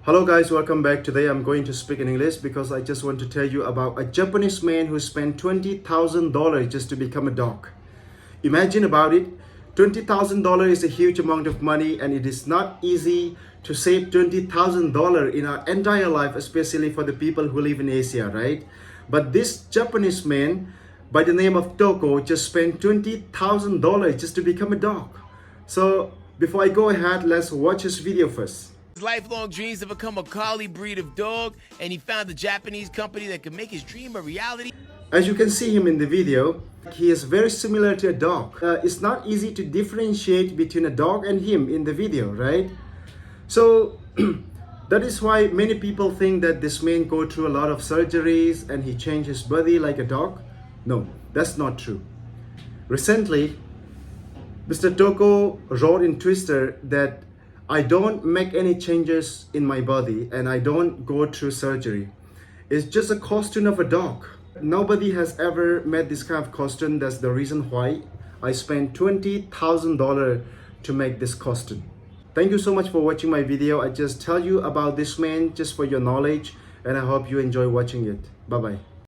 Hello guys, welcome back. Today I'm going to speak in English because I just want to tell you about a Japanese man who spent $20,000 just to become a dog. Imagine about it. $20,000 is a huge amount of money and it is not easy to save $20,000 in our entire life, especially for the people who live in Asia, right? But this Japanese man by the name of Toko just spent $20,000 just to become a dog. So before I go ahead, let's watch this video first. His lifelong dreams to become a collie breed of dog, and he found a Japanese company that could make his dream a reality. As you can see him in the video, he is very similar to a dog. It's not easy to differentiate between a dog and him in the video, right? So that is why many people think that this man go through a lot of surgeries and he changed his body like a dog. No, that's not true. Recently, Mr. Toko wrote in Twitter that I don't make any changes in my body and I don't go through surgery. It's just a costume of a dog. Nobody has ever made this kind of costume. That's the reason why I spent $20,000 to make this costume. Thank you so much for watching my video. I just tell you about this man just for your knowledge and I hope you enjoy watching it. Bye bye.